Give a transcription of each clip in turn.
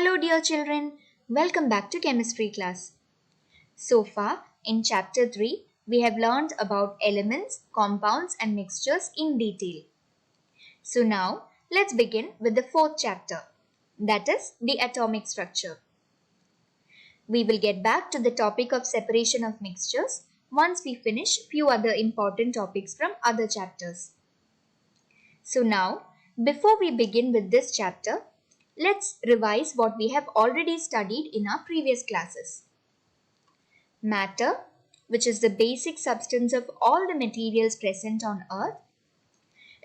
Hello dear children, welcome back to chemistry class. So far in chapter 3, we have learned about elements, compounds and mixtures in detail. So now let's begin with the fourth chapter, that is the atomic structure. We will get back to the topic of separation of mixtures once we finish few other important topics from other chapters. So now, before we begin with this chapter, let's revise what we have already studied in our previous classes. Matter, which is the basic substance of all the materials present on Earth,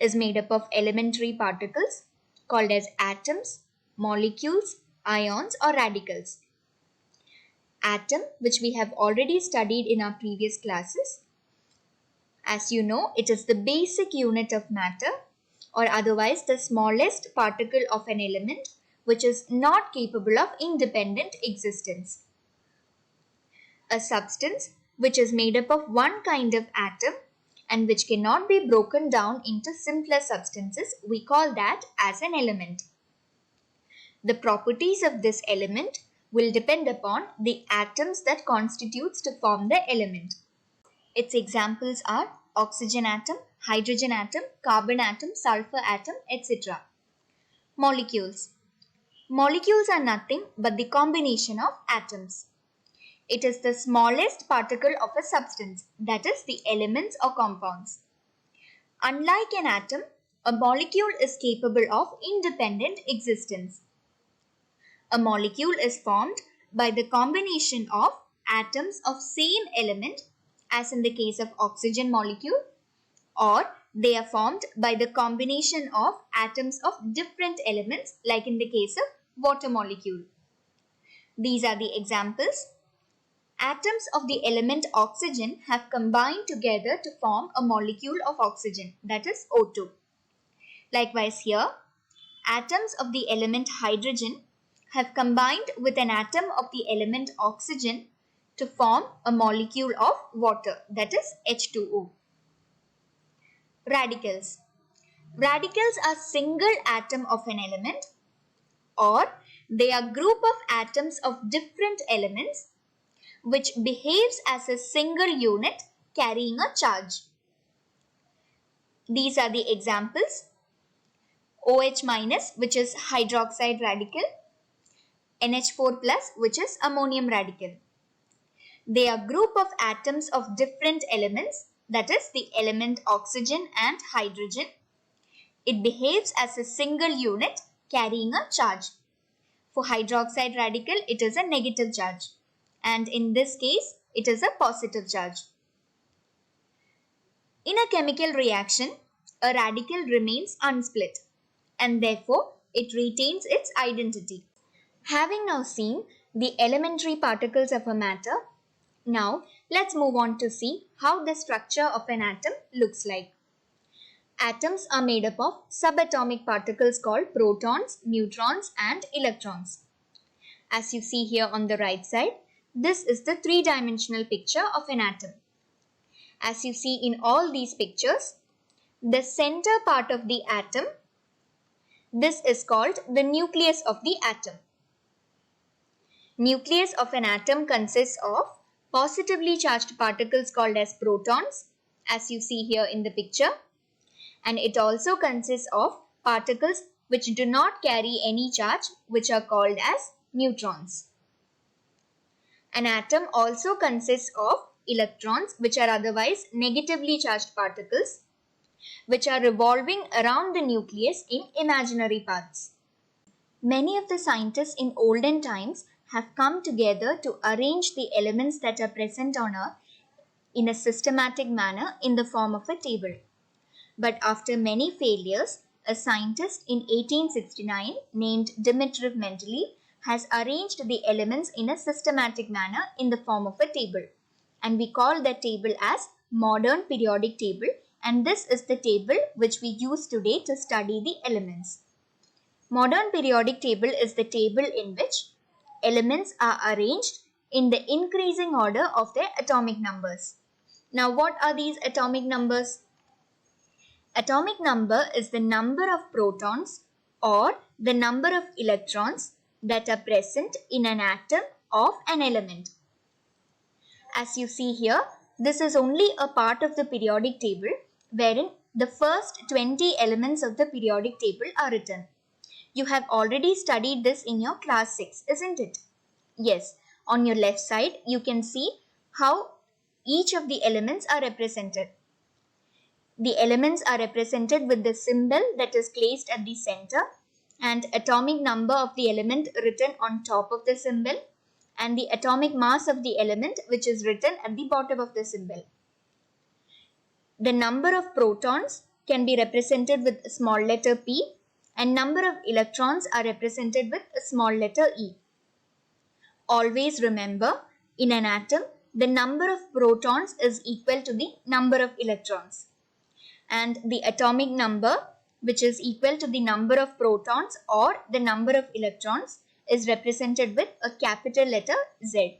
is made up of elementary particles called as atoms, molecules, ions or radicals. Atom, which we have already studied in our previous classes. As you know, it is the basic unit of matter, or otherwise the smallest particle of an element which is not capable of independent existence. A substance which is made up of one kind of atom and which cannot be broken down into simpler substances, we call that as an element. The properties of this element will depend upon the atoms that constitutes to form the element. Its examples are oxygen atom, hydrogen atom, carbon atom, sulfur atom, etc. Molecules. Molecules are nothing but the combination of atoms. It is the smallest particle of a substance, that is the elements or compounds. Unlike an atom, a molecule is capable of independent existence. A molecule is formed by the combination of atoms of same element, as in the case of oxygen molecule, or they are formed by the combination of atoms of different elements, like in the case of water molecule. These are the examples. Atoms of the element oxygen have combined together to form a molecule of oxygen, that is O2. Likewise here, atoms of the element hydrogen have combined with an atom of the element oxygen to form a molecule of water, that is H2O. Radicals. Radicals are single atom of an element, or they are group of atoms of different elements which behaves as a single unit carrying a charge. These are the examples. OH minus, which is hydroxide radical, NH4 plus, which is ammonium radical. They are group of atoms of different elements, that is the element oxygen and hydrogen. It behaves as a single unit carrying a charge. For hydroxide radical, it is a negative charge, and in this case, it is a positive charge. In a chemical reaction, a radical remains unsplit, and therefore it retains its identity. Having now seen the elementary particles of a matter, now let's move on to see how the structure of an atom looks like. Atoms are made up of subatomic particles called protons, neutrons and electrons. As you see here on the right side, this is the three-dimensional picture of an atom. As you see in all these pictures, the center part of the atom, this is called the nucleus of the atom. Nucleus of an atom consists of positively charged particles called as protons, as you see here in the picture, and it also consists of particles which do not carry any charge, which are called as neutrons. An atom also consists of electrons, which are otherwise negatively charged particles, which are revolving around the nucleus in imaginary paths. Many of the scientists in olden times have come together to arrange the elements that are present on Earth in a systematic manner in the form of a table. But after many failures, a scientist in 1869 named Dmitriy Mendeleev has arranged the elements in a systematic manner in the form of a table. And we call that table as modern periodic table, and this is the table which we use today to study the elements. Modern periodic table is the table in which elements are arranged in the increasing order of their atomic numbers. Now, what are these atomic numbers? Atomic number is the number of protons or the number of electrons that are present in an atom of an element. As you see here, this is only a part of the periodic table wherein the first 20 elements of the periodic table are written. You have already studied this in your class 6, isn't it? Yes, on your left side you can see how each of the elements are represented. The elements are represented with the symbol that is placed at the center and atomic number of the element written on top of the symbol and the atomic mass of the element which is written at the bottom of the symbol. The number of protons can be represented with a small letter p and number of electrons are represented with a small letter e. Always remember, in an atom, the number of protons is equal to the number of electrons. And the atomic number, which is equal to the number of protons or the number of electrons, is represented with a capital letter Z.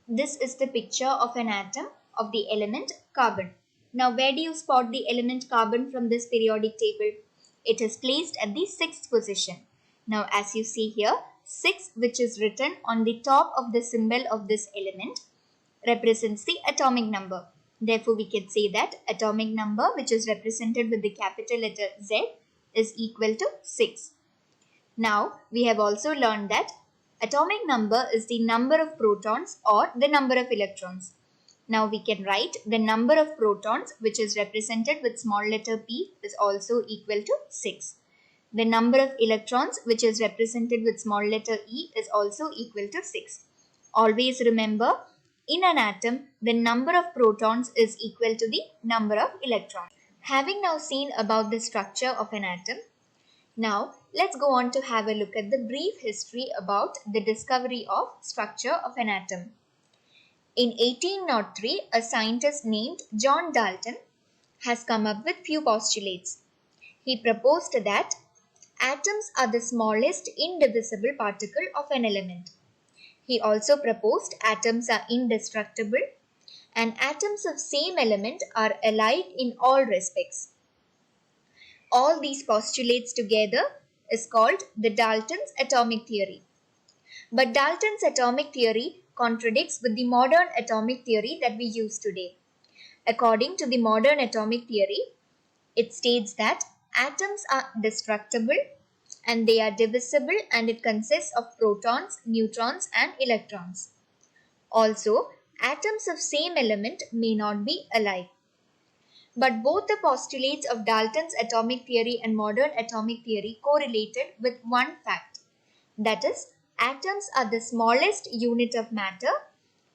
This is the picture of an atom of the element carbon. Now, where do you spot the element carbon from this periodic table? It is placed at the 6th position. Now, as you see here, 6, which is written on the top of the symbol of this element, represents the atomic number. Therefore, we can say that atomic number, which is represented with the capital letter Z, is equal to 6. Now, we have also learned that atomic number is the number of protons or the number of electrons. Now, we can write the number of protons, which is represented with small letter p, is also equal to 6. The number of electrons, which is represented with small letter e, is also equal to 6. Always remember, in an atom, the number of protons is equal to the number of electrons. Having now seen about the structure of an atom, now let's go on to have a look at the brief history about the discovery of structure of an atom. In 1803, a scientist named John Dalton has come up with few postulates. He proposed that atoms are the smallest indivisible particle of an element. He also proposed atoms are indestructible and atoms of same element are alike in all respects. All these postulates together is called the Dalton's atomic theory. But Dalton's atomic theory contradicts with the modern atomic theory that we use today. According to the modern atomic theory, it states that atoms are destructible and they are divisible and it consists of protons, neutrons and electrons. Also, atoms of same element may not be alike. But both the postulates of Dalton's atomic theory and modern atomic theory correlated with one fact. That is, atoms are the smallest unit of matter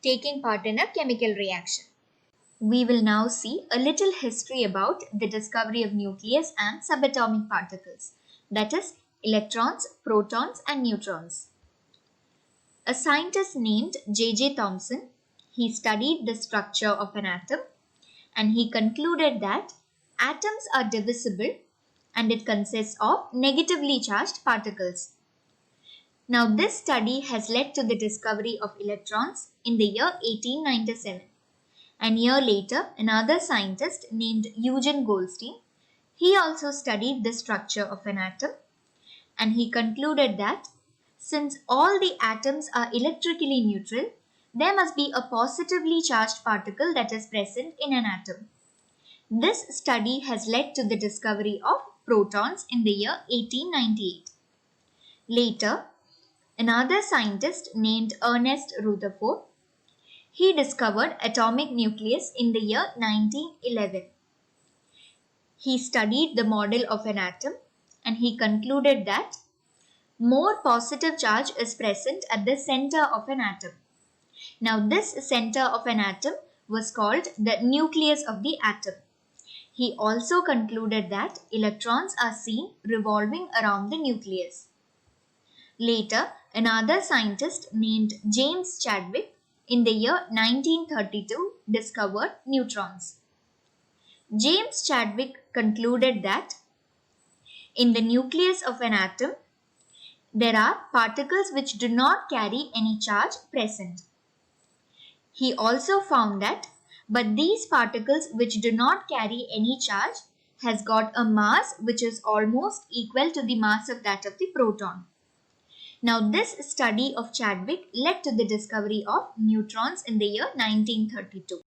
taking part in a chemical reaction. We will now see a little history about the discovery of nucleus and subatomic particles. That is, electrons, protons and neutrons. A scientist named J.J. Thomson, he studied the structure of an atom and he concluded that atoms are divisible and it consists of negatively charged particles. Now this study has led to the discovery of electrons in the year 1897. An year later, another scientist named Eugen Goldstein, he also studied the structure of an atom and he concluded that since all the atoms are electrically neutral, there must be a positively charged particle that is present in an atom. This study has led to the discovery of protons in the year 1898. Later, another scientist named Ernest Rutherford, he discovered atomic nucleus in the year 1911. He studied the model of an atom and he concluded that more positive charge is present at the center of an atom. Now this center of an atom was called the nucleus of the atom. He also concluded that electrons are seen revolving around the nucleus. Later, another scientist named James Chadwick in the year 1932 discovered neutrons. James Chadwick concluded that in the nucleus of an atom, there are particles which do not carry any charge present. He also found that, but these particles which do not carry any charge has got a mass which is almost equal to the mass of that of the proton. Now, this study of Chadwick led to the discovery of neutrons in the year 1932.